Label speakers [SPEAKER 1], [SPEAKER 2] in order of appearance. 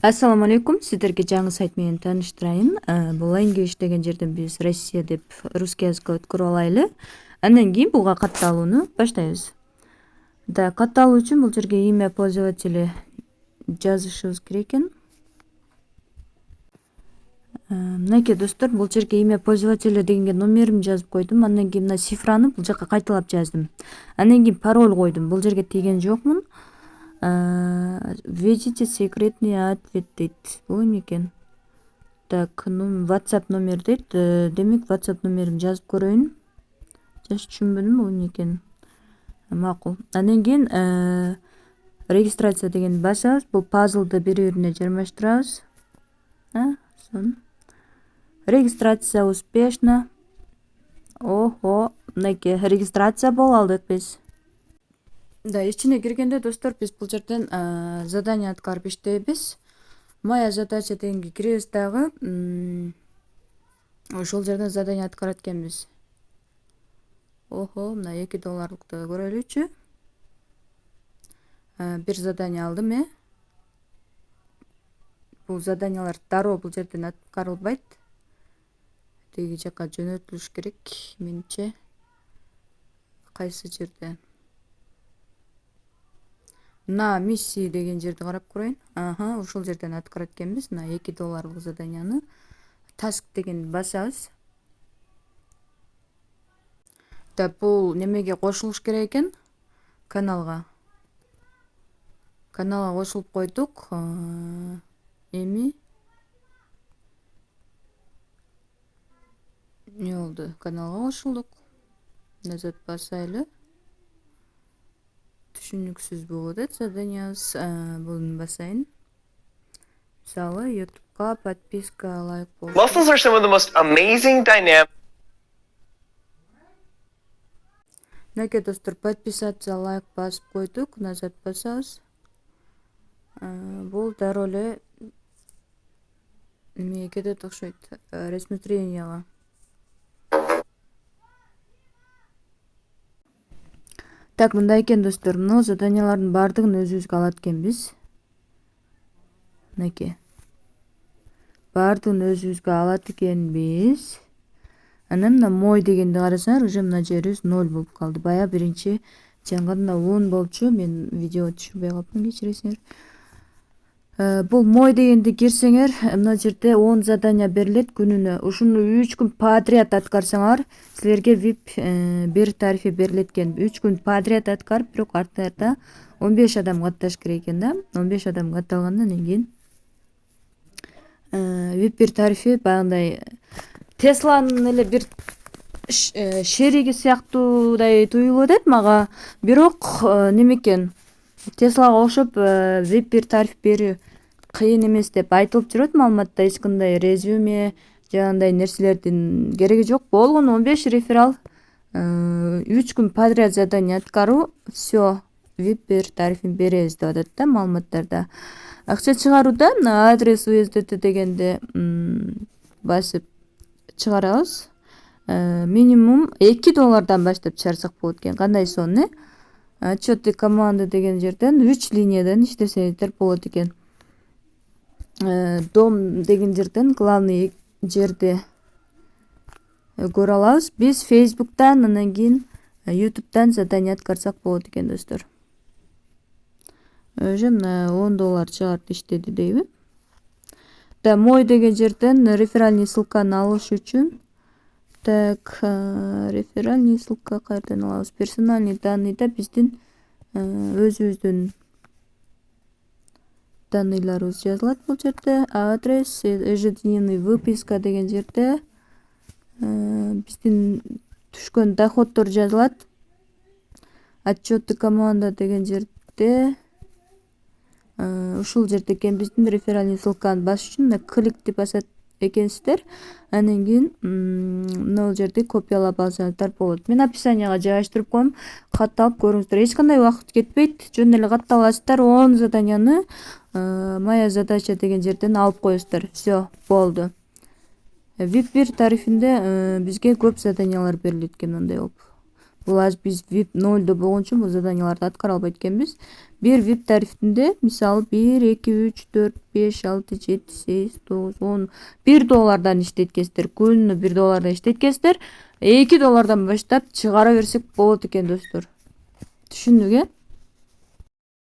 [SPEAKER 1] Assalamu alaikum. Сіздерге жаңы сайт менен тааныштырайын. Бул English деген жерден биз Россия деп русский языкка өткөрүп алайлы. Андан кийин буга катталууну баштайбыз. Да, катталуу үчүн бул жерге имя пользователя жазышыбыз керек экен. Мынакей достор, бул жерге имя пользователя дегенге номеримди жазып койдум. Андан кийин мына цифраны бул жака кайталап жаздым. Андан кийин пароль койдум. Бул жерге тийген жокмун. Введите секретный ответ дейт. Бул эмне экен? Так, WhatsApp номер дейт. Демек WhatsApp номерин жазып көрөйүн. Жаш түшүнбөдүм, бул эмне экен? Макул. Андан кийин регистрация деген басабыз. Бул пазлды бири-бирине жармаштырабыз. Сон. Регистрация успешно. Охо, мынакей регистрация болуп алдык биз. Да, ичине киргенде достор, биз бул жерден задание аткарып иштейбиз. Моя задача дегенге киребиз дагы. Ошол жерден задание аткарат экенбиз. Охо, мына $2 көрөлүчү. Бир задание алдым, Бул заданиялар дароо бул жерден аткарылбайт. Теги жака жөнөтүлүш керек, менче. Кайсы жерде? На миссии деген жерди карап көрөйүн. Ушул жерден аткарат экенбиз. Мына $2 заданияны. Task деген басабыз. Да, бул немеге кошулуш керек экен? Каналга. Каналга кошулуп койдук. Эми не болду? Каналга кошулдук. Назад басайлы. Түшүнүксүз болуп атат заданиябыз. Буну басайын. Мисалы, YouTube'га подписка, лайк болуп.
[SPEAKER 2] Muffles are some of the most amazing dynamic.
[SPEAKER 1] Мынакей достор, подписаться, лайк басып койдук. Назад басабыз. Бул дароо эле эмнеге кетет окшойт? Рассмотренияга. Так, мындай экен достор, мына заданиялардын баардыгын өзүбүзгө алат экенбиз. Мынакей. Баардыгын өзүбүзгө алат экенбиз. Анан мына мой дегенди карасаңар, уже мына жерибиз 0 болуп калды. Бая биринчи жаңганда 10 болчу. Мен видео түшүрбөй калыптым, кечиресиңер. Бул мой дегенди кирсеңер, мына жерде 10 задания берилет күнүнө. Ушуну 3 күн подряд аткарсаңар, силерге VIP бир тарифи берилет экен. 3 күн подряд аткарып, бирок артында 15 адам катташ керек экен да. 15 адам катталгандан кийин VIP бир тарифи баягындай Тесланын эле бир шериги сыяктуудай туюлуп атат мага. Бирок неме экен? Теслага окшоп VIP бир тариф берүү кыйын эмес деп айтылып жүрөт маалыматта. Эч кандай резюме жагандай нерселердин кереги жок. Болгону 15 реферал, 3 күн подряд задание аткаруу, всё, VIP бир тарифин беребиз деп атат да маалыматтарда. Акча чыгарууда адрес USDT дегенди басып чыгарабыз. Минимум $2 баштап чыгарсак болот экен. Кандай сон, Отчеты команды деген жерден 3 линиядан иштесеңиздер болот экен. Дом деген жерден главный жерди көрө алабыз. Биз Facebook'тан, андан кийин YouTube'дан задание аткарсак болот экен достор. Уже мына $10 чыгарып иштеди дейби. Да, мой деген жерден реферальный ссылканы алыш үчүн. Так, реферальный ссылка кайерден алабыз? Персональный данныйда биздин өзүбүздүн данныйларыбыз жазылат бул жерде. Адрес, ежедневный выписка деген жерде биздин түшкөн доходдор жазылат. Отчеты команда деген жерде ушул жерде экен биздин реферальный ссылканы басыш үчүн кликти басат экенсиздер. Андан кийин мына жерди копиялап алсаңыздар болот. Мен описанияга жайгаштырып коем. Катталып көрүңүздөр. Эч кандай убакыт кетпейт. Жөн эле каттап аласыздар. 10 заданияны моя задача деген жерден алып коесуздар. Всё, болду. VIP бир тарифинде бизге көп заданиялар берилет экен, мындай болуп. Бул азыр биз VIP 0 болгон үчүн бул заданияларды аткара албайт экенбиз. Бир VIP тарифинде мисалы 1, 2, 3, 4, 5, 6, 7, 8, 9, 10 $1 иштейт экенсиздер. Күнүнө $1 иштейт экенсиздер. $2 баштап чыгара берсек болот экен достор. Түшүндүк,